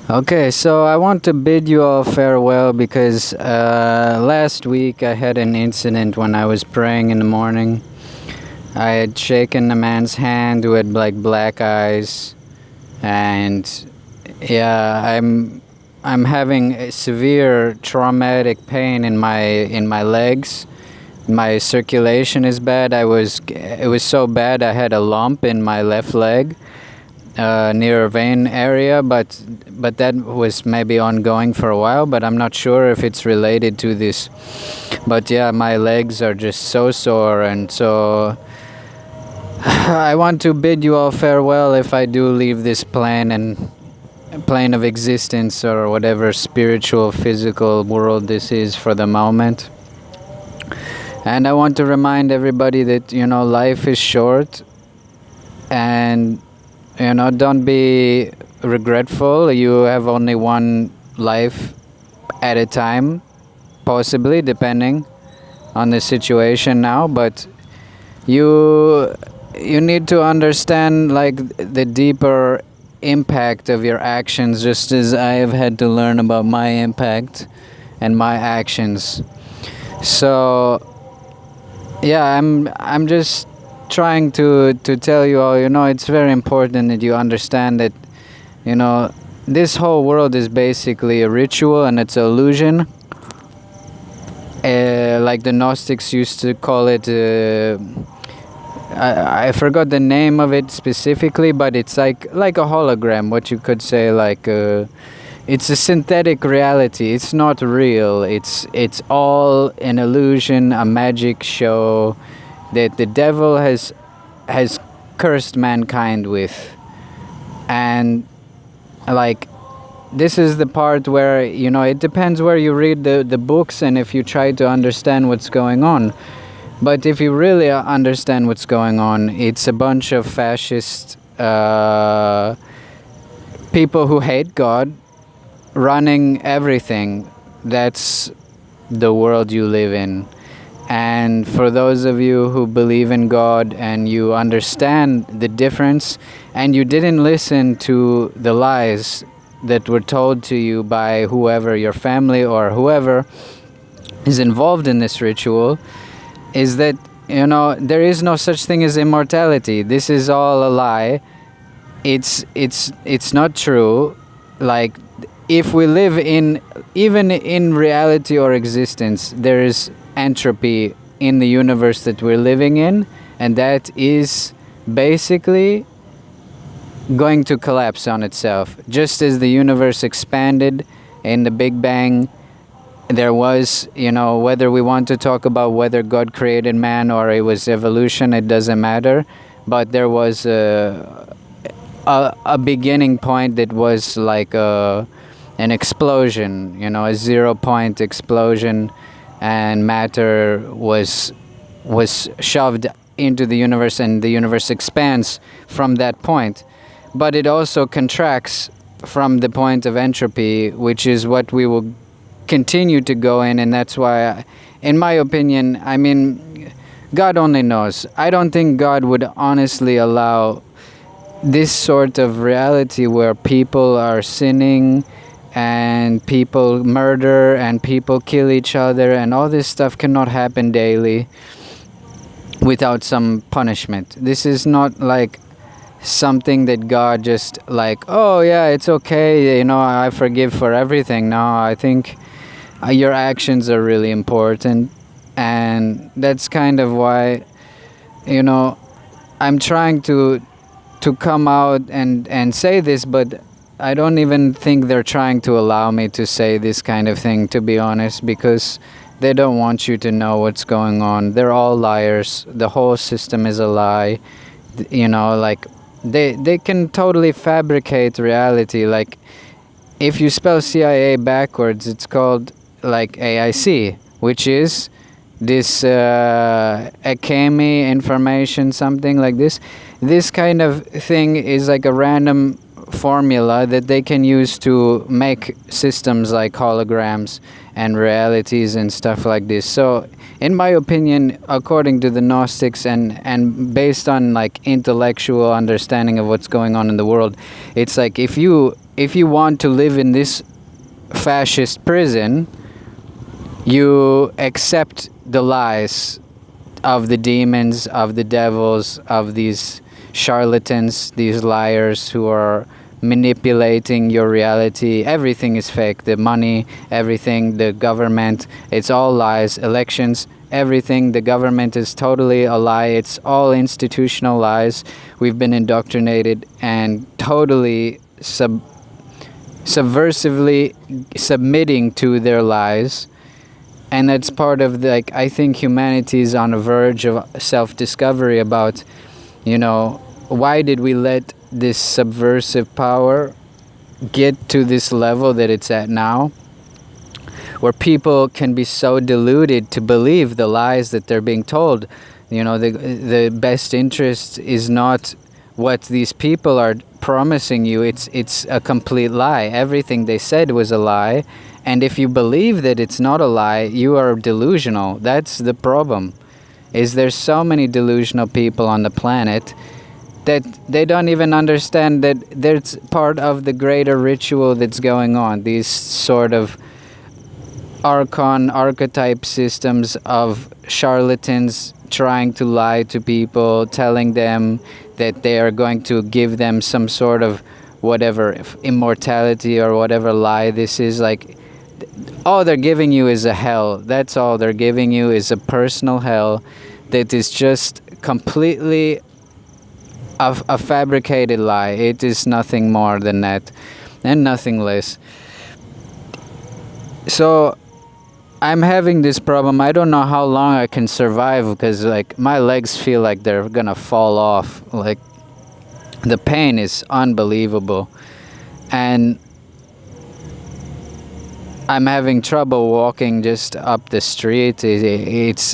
Okay, so I want to bid you all farewell because last week I had an incident when I was praying in the morning. I had shaken a man's hand who had like black eyes, and yeah, I'm having a severe traumatic pain in my legs. My circulation is bad. It was so bad I had a lump in my left leg near a vein area, but that was maybe ongoing for a while, but I'm not sure if it's related to this. But yeah, my legs are just so sore, and so I want to bid you all farewell if I do leave this plane of existence, or whatever spiritual physical world this is for the moment. And I want to remind everybody that life is short, and don't be regretful. You have only one life at a time, possibly, depending on the situation now. But you need to understand like the deeper impact of your actions, just as I have had to learn about my impact and my actions. So yeah, I'm just trying to tell you all, it's very important that you understand that, this whole world is basically a ritual and it's an illusion. Like the Gnostics used to call it, I forgot the name of it specifically, but it's like a hologram, what you could say, like it's a synthetic reality. It's not real. It's all an illusion, a magic show that the devil has cursed mankind with. And like, this is the part where it depends where you read the books and if you try to understand what's going on. But if you really understand what's going on, it's a bunch of fascist people who hate God running everything. That's the world you live in. And for those of you who believe in God and you understand the difference, and you didn't listen to the lies that were told to you by whoever, your family or whoever is involved in this ritual, is that there is no such thing as immortality. This is all a lie. It's not true. Like, if we live even in reality or existence, there is entropy in the universe that we're living in, and that is basically going to collapse on itself. Just as the universe expanded in the Big Bang, there was, whether we want to talk about whether God created man or it was evolution, it doesn't matter, but there was a beginning point that was like an explosion, a 0 point explosion, and matter was shoved into the universe, and the universe expands from that point. But it also contracts from the point of entropy, which is what we will continue to go in. And that's why, in my opinion, God only knows. I don't think God would honestly allow this sort of reality where people are sinning and people murder and people kill each other, and all this stuff cannot happen daily without some punishment. This is not like something that God just like, oh yeah, it's okay, I forgive for everything. No, I think your actions are really important, and that's kind of why I'm trying to come out and say this, but I don't even think they're trying to allow me to say this kind of thing, to be honest, because they don't want you to know what's going on. They're all liars. The whole system is a lie. Like, they can totally fabricate reality. Like, if you spell CIA backwards, it's called like AIC, which is this Akemi information, something like this. This kind of thing is like a random formula that they can use to make systems like holograms and realities and stuff like this. So in my opinion, according to the Gnostics and based on like intellectual understanding of what's going on in the world, it's like if you if you want to live in this fascist prison, you accept the lies of the demons, of the devils, of these charlatans, these liars who are manipulating your reality. Everything is fake. The money, everything, the government, it's all lies. Elections, everything, the government is totally a lie. It's all institutional lies. We've been indoctrinated and totally subversively submitting to their lies. And that's part of the, like, I think humanity is on the verge of self-discovery about, why did we let this subversive power get to this level that it's at now, where people can be so deluded to believe the lies that they're being told. The best interest is not what these people are promising you. It's a complete lie. Everything they said was a lie. And if you believe that it's not a lie, you are delusional. That's the problem. Is there's so many delusional people on the planet that they don't even understand that there's part of the greater ritual that's going on. These sort of archetype systems of charlatans trying to lie to people, telling them that they are going to give them some sort of whatever immortality or whatever lie this is. Like, all they're giving you is a hell. That's all they're giving you, is a personal hell that is just completely a fabricated lie. It is nothing more than that and nothing less. So I'm having this problem. I don't know how long I can survive, because like my legs feel like they're gonna fall off. Like, the pain is unbelievable, and I'm having trouble walking just up the street.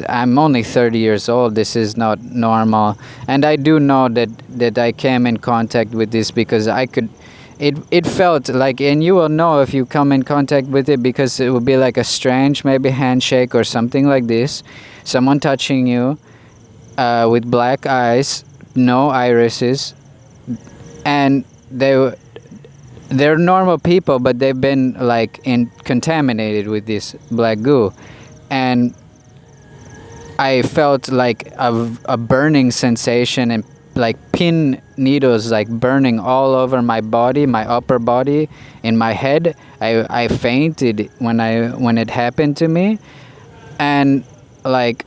I'm only 30 years old. This is not normal. And I do know that I came in contact with this because it felt like, and you will know if you come in contact with it, because it will be like a strange maybe handshake or something like this. Someone touching you with black eyes, no irises, and they're normal people, but they've been like contaminated with this black goo. And I felt like a burning sensation, and like pin needles like burning all over my body, my upper body, in my head. I fainted when it happened to me. And like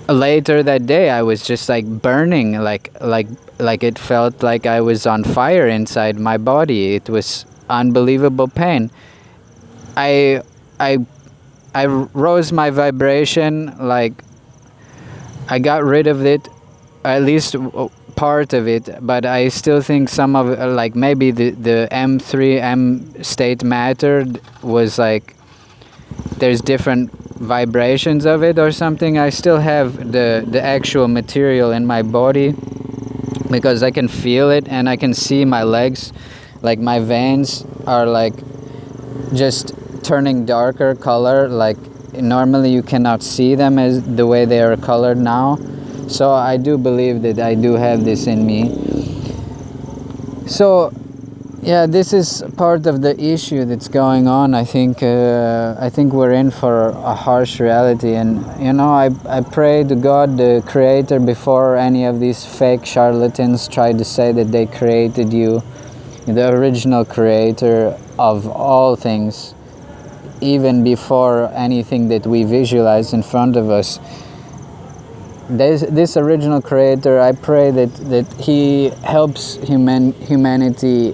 later that day, I was just like burning, like it felt like I was on fire inside my body. It was unbelievable pain. I rose my vibration, like I got rid of it, at least part of it, but I still think some of it, like maybe the M3 state matter was like, there's different vibrations of it or something. I still have the actual material in my body, because I can feel it and I can see my legs, like my veins are like just turning darker color. Like normally you cannot see them as the way they are colored now. So I do believe that I do have this in me. So yeah, this is part of the issue that's going on. I think we're in for a harsh reality, and I pray to God, the Creator, before any of these fake charlatans try to say that they created you, the original Creator of all things, even before anything that we visualize in front of us. This original Creator, I pray that He helps humanity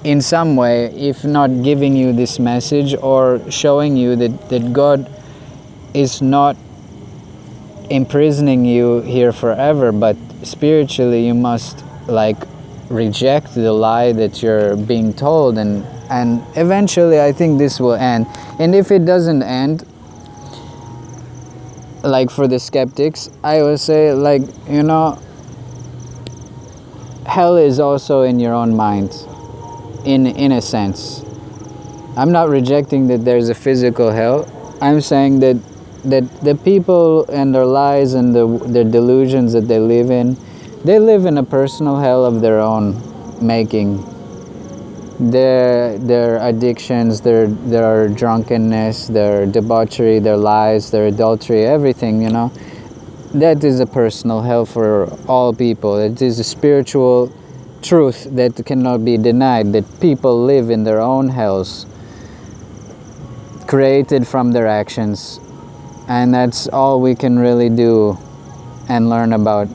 in some way, if not giving you this message or showing you that God is not imprisoning you here forever, but spiritually you must like reject the lie that you're being told, and eventually I think this will end. And if it doesn't end, like for the skeptics, I would say, like, hell is also in your own mind, in a sense. I'm not rejecting that there's a physical hell. I'm saying that the people and their lies and their delusions that they live in a personal hell of their own making. their addictions, their drunkenness, their debauchery, their lies, their adultery, everything, you know. That is a personal hell for all people. It is a spiritual truth that cannot be denied, that people live in their own hells created from their actions. And that's all we can really do and learn about